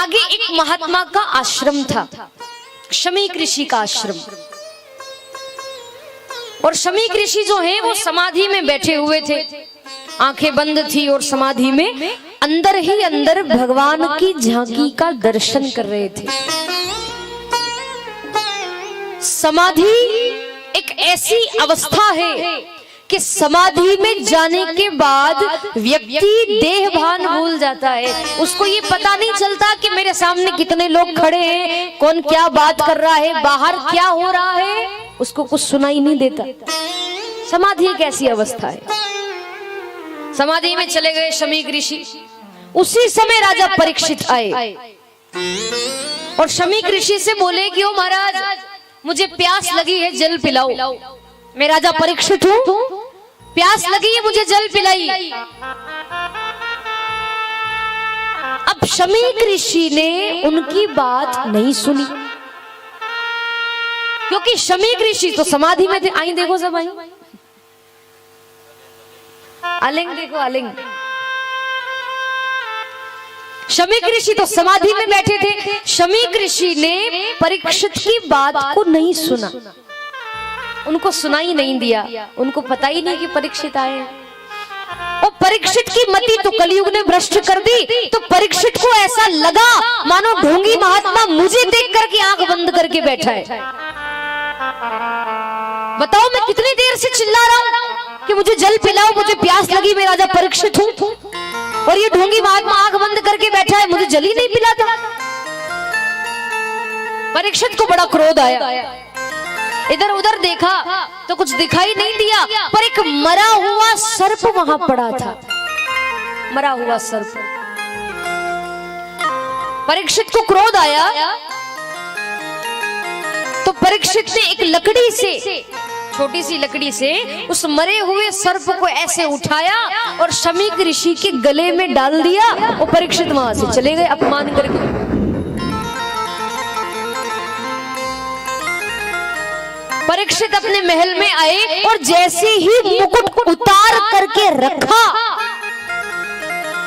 आगे एक महात्मा का आश्रम था, शमीक ऋषि का आश्रम। और शमीक ऋषि जो है वो समाधि में बैठे हुए थे, आंखें बंद थी और समाधि में अंदर ही अंदर भगवान की झांकी का दर्शन कर रहे थे। समाधि एक ऐसी अवस्था है कि समाधि में जाने के बाद व्यक्ति देह भान भूल जाता है। उसको ये पता नहीं चलता कि मेरे सामने कितने लोग खड़े हैं, कौन क्या बात कर रहा है, बाहर क्या हो रहा है, उसको कुछ सुनाई नहीं देता। समाधि एक ऐसी अवस्था है। समाधि में चले गए शमीक ऋषि। उसी समय राजा परीक्षित आए और शमीक ऋषि से बोले कि ओ महाराज, मुझे प्यास लगी है, जल पिलाओ। मैं राजा परीक्षित हूँ, प्यास लगी है, मुझे जल पिलाई। अब शमीक ऋषि ने उनकी बात नहीं सुनी, क्योंकि शमीक ऋषि तो समाधि में थे। आई देखो सब, आई आलिंग देखो, आलिंग। शमीक ऋषि तो समाधि में बैठे थे। शमीक ऋषि ने परीक्षित की बात को नहीं सुना, उनको सुनाई नहीं दिया, उनको पता ही नहीं कि परीक्षित आए। और परीक्षित की मति तो कलयुग ने भ्रष्ट कर दी। तो परीक्षित को ऐसा लगा मानो ढोंगी महात्मा मुझे देख करके आंख बंद करके बैठा है। बताओ मैं कितनी देर से चिल्ला रहा हूं कि मुझे जल पिलाओ, मुझे प्यास लगी, मैं राजा परीक्षित हूं, और ये ढोंगी महात्मा आंख बंद करके बैठा है, मुझे जल ही नहीं पिलाता। परीक्षित को बड़ा क्रोध आया। इधर उधर देखा तो कुछ दिखाई नहीं दिया, पर एक मरा हुआ सर्प वहां पड़ा था, मरा हुआ सर्प। परीक्षित को क्रोध आया तो परीक्षित ने एक लकड़ी से, छोटी सी लकड़ी से उस मरे हुए सर्प को ऐसे उठाया और शमीक ऋषि के गले में डाल दिया और परीक्षित वहां से चले गए अपमान करके। परीक्षित अपने महल में आए और जैसे ही मुकुट उतार करके रखा,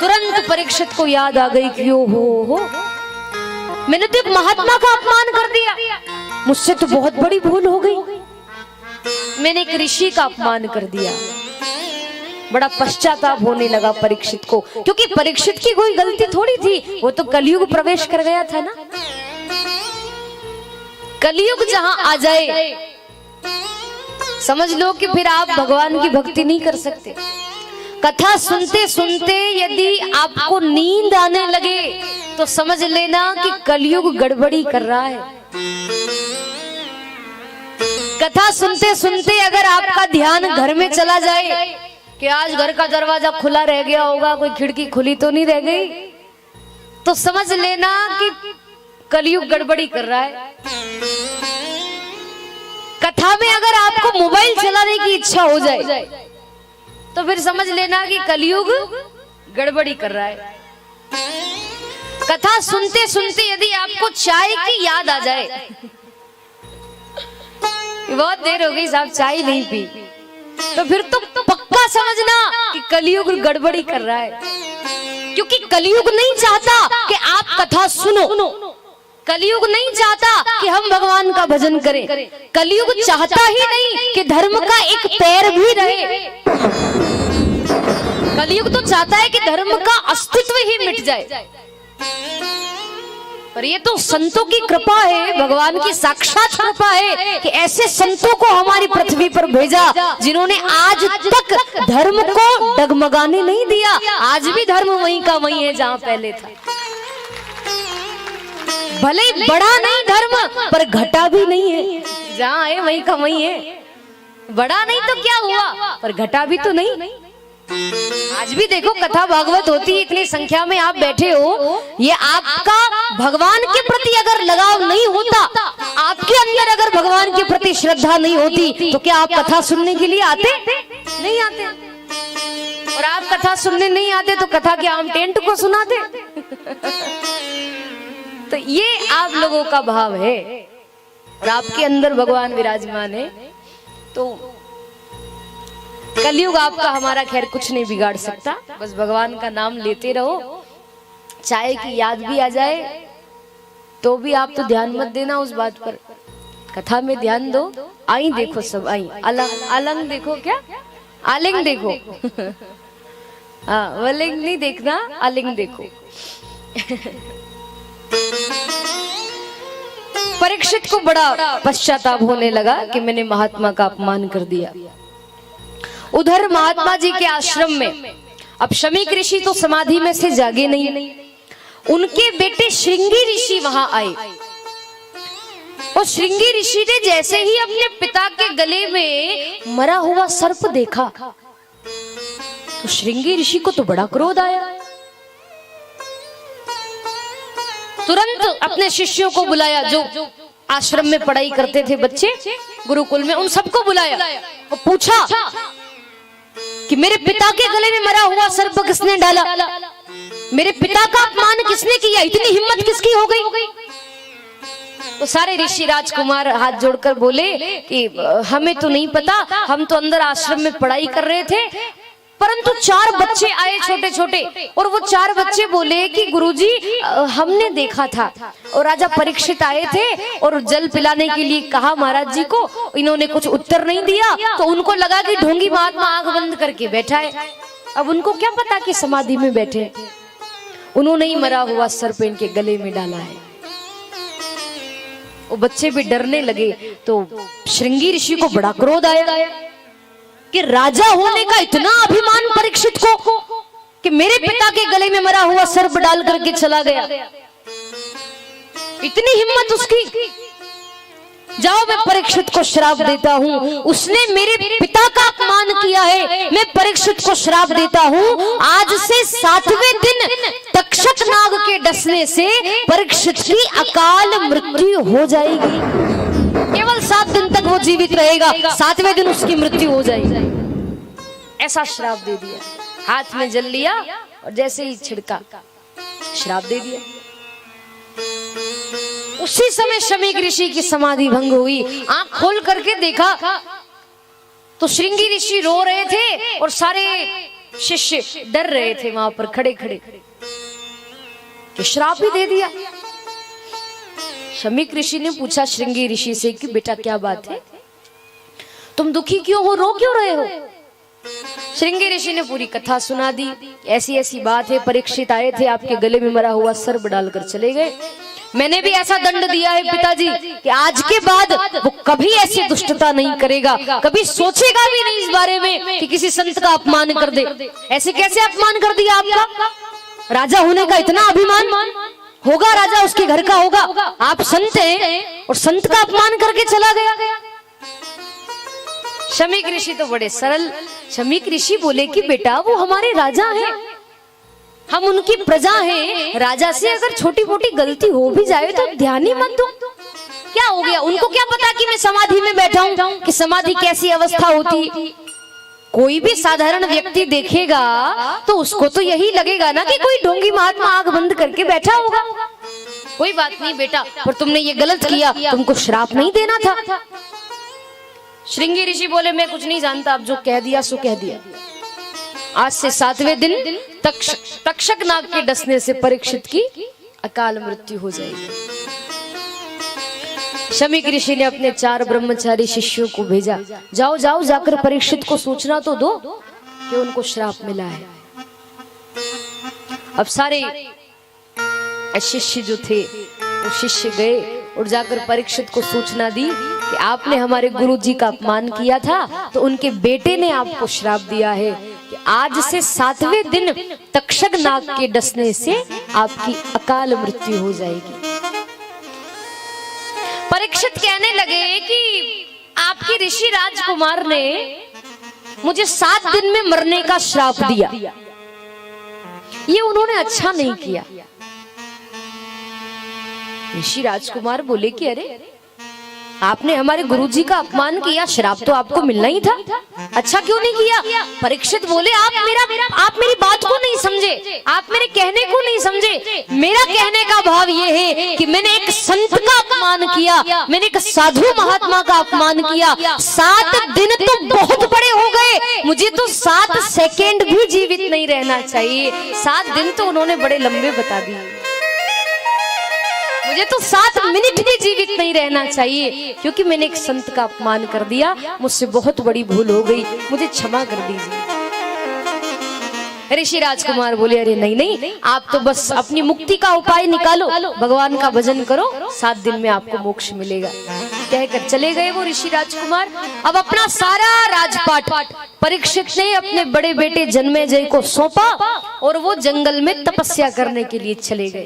तुरंत परीक्षित को याद आ गई कि ओ हो, मैंने तो एक महात्मा का अपमान कर दिया, मुझसे तो बहुत बड़ी भूल हो गई, मैंने एक ऋषि का अपमान कर दिया। बड़ा पश्चाताप होने लगा परीक्षित को, क्योंकि परीक्षित की कोई गलती थोड़ी थी, वो तो कलयुग प्रवेश कर गया था ना। कलयुग जहां आ जाए समझ लो कि फिर आप भगवान की भक्ति नहीं कर सकते। कथा सुनते सुनते यदि आपको नींद आने लगे तो समझ लेना कि कलयुग गड़बड़ी कर रहा है। कथा सुनते सुनते अगर आपका ध्यान घर में चला जाए कि आज घर का दरवाजा खुला रह गया होगा, कोई खिड़की खुली तो नहीं रह गई, तो समझ लेना कि कलयुग गड़बड़ी कर रहा है। कथा में अगर आपको मोबाइल चलाने की इच्छा हो जाए तो फिर समझ लेना कि कलयुग गड़बड़ी कर रहा है। कथा सुनते सुनते यदि आपको चाय की याद आ जाए, बहुत देर हो गई साहब चाय नहीं पी, तो फिर तो पक्का समझना कि कलयुग गड़बड़ी कर रहा है। क्योंकि कलयुग नहीं चाहता कि आप कथा सुनो, कलयुग नहीं चाहता कि हम भगवान का भजन करें, कलयुग चाहता ही नहीं कि धर्म का एक पैर भी रहे। कलयुग तो चाहता है कि धर्म का अस्तित्व ही मिट जाए। पर ये तो संतों की कृपा है, भगवान की साक्षात कृपा है कि ऐसे संतों को हमारी पृथ्वी पर भेजा जिन्होंने आज तक धर्म को डगमगाने नहीं दिया। आज भी धर्म वहीं का वहीं है जहां पहले था। भले बड़ा नहीं धर्म, पर घटा भी नहीं है, जहां है वहीं का वहीं है। बड़ा नहीं तो क्या हुआ, पर घटा भी तो नहीं। आज भी देखो कथा भागवत होती है, इतनी संख्या में आप बैठे हो, ये आपका भगवान के प्रति अगर लगाव नहीं होता, आपके अंदर अगर भगवान के प्रति श्रद्धा नहीं होती, तो क्या आप कथा सुनने के लिए आते? नहीं आते। और आप कथा सुनने नहीं आते तो कथा क्या हम टेंट को सुनाते? तो ये आप लोगों का भाव है और आपके अंदर भगवान विराजमान है। तो कलयुग आपका हमारा खैर कुछ नहीं बिगाड़ सकता, बस भगवान का नाम लेते रहो, चाय की याद भी आ जाए तो भी आप तो ध्यान मत देना उस बात पर, कथा में ध्यान दो। आई देखो सब, आई अलंग अलंग देखो, क्या आलिंग देखो हाँ वलिंग नहीं देखना, आलिंग देखो। परीक्षित को बड़ा पश्चाताप होने लगा कि मैंने महात्मा का अपमान कर दिया। उधर महात्मा जी के आश्रम में अब शमीक ऋषि तो समाधि में से जागे नहीं, उनके बेटे श्रृंगी ऋषि वहां आए। और श्रृंगी ऋषि ने जैसे ही अपने पिता के गले में मरा हुआ सर्प देखा तो श्रृंगी ऋषि को तो बड़ा क्रोध आया। तुरंत अपने शिष्यों को बुलाया, जो आश्रम में पढ़ाई करते थे बच्चे गुरुकुल में, उन सबको बुलाया और पूछा कि मेरे पिता के गले में मरा हुआ सर्प किसने डाला, मेरे पिता का अपमान किसने किया, इतनी हिम्मत किसकी हो गई। तो सारे ऋषि राजकुमार हाथ जोड़कर बोले कि हमें तो नहीं पता, हम तो अंदर आश्रम में पढ़ाई कर रहे थे, परंतु 4 बच्चे आए छोटे छोटे, और वो 4 बच्चे बोले कि गुरुजी हमने देखा था, और राजा परीक्षित आए थे और जल पिलाने के लिए कहा महाराज जी को, इन्होंने कुछ उत्तर नहीं दिया, तो उनको लगा कि ढोंगी महात्मा आंख बंद करके बैठा है। अब उनको क्या पता कि समाधि में बैठे, उन्होंने ही मरा हुआ सर्प इनके गले में डाला है। वो बच्चे भी डरने लगे। तो श्रृंगी ऋषि को बड़ा क्रोध आया कि राजा होने का इतना अभिमान परीक्षित को कि मेरे पिता के गले में मरा हुआ सर्प डाल करके चला गया, इतनी हिम्मत उसकी। जाओ मैं परीक्षित को श्राप देता हूँ, उसने मेरे पिता का अपमान किया है, मैं परीक्षित को श्राप देता हूँ, आज से 7वें दिन तक्षक नाग के डसने से परीक्षित की अकाल मृत्यु हो जाएगी। केवल 7 दिन तक वो जीवित रहेगा, 7वें दिन उसकी मृत्यु हो जाएगी। ऐसा श्राप दे दिया, हाथ में जल लिया और जैसे ही छिड़का श्राप दे दिया। उसी समय शमीक ऋषि की समाधि भंग हुई। आंख खोल करके देखा तो श्रृंगी ऋषि रो रहे थे और सारे शिष्य डर रहे थे वहां पर खड़े खड़े कि श्राप ही दे दिया। शमीक ऋषि ने पूछा श्रृंगी ऋषि से कि बेटा क्या बात है, तुम दुखी क्यों हो, रो क्यों रहे हो। श्रृंगी ऋषि ने पूरी कथा सुना दी। ऐसी ऐसी बात है, परीक्षित आए थे, आपके गले में मरा हुआ सर्प डालकर चले गए, मैंने भी ऐसा दंड दिया है पिताजी कि आज के बाद वो कभी ऐसी दुष्टता नहीं करेगा, कभी सोचेगा भी नहीं इस बारे में कि किसी संत का अपमान कर दे। ऐसे कैसे अपमान कर दिया आपका, राजा होने का इतना अभिमान होगा, राजा उसके घर का होगा, आप संत हैं और संत का अपमान करके चला गया। शमीक ऋषि तो बड़े सरल, शमीक ऋषि बोले कि बेटा वो हमारे राजा हैं, हम उनकी प्रजा हैं, राजा से अगर छोटी मोटी गलती हो भी जाए तो ध्यान ही मत दो, क्या हो गया। उनको क्या पता कि मैं समाधि में बैठा हूं, कि समाधि कैसी अवस्था होती। कोई भी साधारण व्यक्ति देखेगा तो उसको तो यही लगेगा ना कि कोई ढोंगी महात्मा आंख बंद करके बैठा होगा। कोई बात नहीं बेटा, पर तुमने ये गलत किया, तुमको श्राप नहीं देना था। श्रृंगी ऋषि बोले मैं कुछ नहीं जानता, अब जो कह दिया सो कह दिया। आज से 7वें दिन तक्षक नाग के डसने से परीक्षित की अकाल मृत्यु हो जाएगी। शमीक ऋषि ने अपने 4 ब्रह्मचारी शिष्यों को भेजा, जाओ जाओ जाकर परीक्षित को सूचना तो दो कि उनको श्राप मिला है। अब सारे शिष्य जो थे वो शिष्य गए और जाकर परीक्षित को सूचना दी कि आपने हमारे गुरुजी का अपमान किया था, तो उनके बेटे ने आपको श्राप दिया है कि आज से 7वें दिन तक्षक नाग के डसने से आपकी अकाल मृत्यु हो जाएगी। परीक्षित कहने लगे कि आपकी ऋषि राजकुमार ने मुझे 7 दिन में मरने का श्राप दिया, ये उन्होंने अच्छा नहीं किया। ऋषि राजकुमार बोले कि अरे आपने हमारे गुरुजी का अपमान किया, श्राप तो आपको मिलना ही था, अच्छा क्यों नहीं किया। परीक्षित बोले आप मेरी बात को नहीं समझे, आप मेरे कहने को नहीं समझे। मेरा कहने का भाव ये है कि मैंने एक संत का अपमान किया, मैंने एक साधु महात्मा का अपमान किया। 7 दिन तो बहुत बड़े हो गए, मुझे तो 7 सेकेंड भी जीवित नहीं रहना चाहिए। 7 दिन तो उन्होंने बड़े लंबे बता दिए, मुझे तो 7 मिनट भी जीवित नहीं रहना चाहिए, क्योंकि मैंने एक संत का अपमान कर दिया, मुझसे बहुत बड़ी भूल हो गई, मुझे क्षमा कर दीजिए। ऋषि राजकुमार बोले, अरे नहीं नहीं, आप तो बस अपनी मुक्ति का उपाय निकालो, भगवान का भजन करो, 7 दिन में आपको मोक्ष मिलेगा। कहकर चले गए वो ऋषि राजकुमार। अब अपना सारा राजपाट परीक्षित ने अपने बड़े बेटे जन्मेजय को सौंपा और वो जंगल में तपस्या करने के लिए चले गए।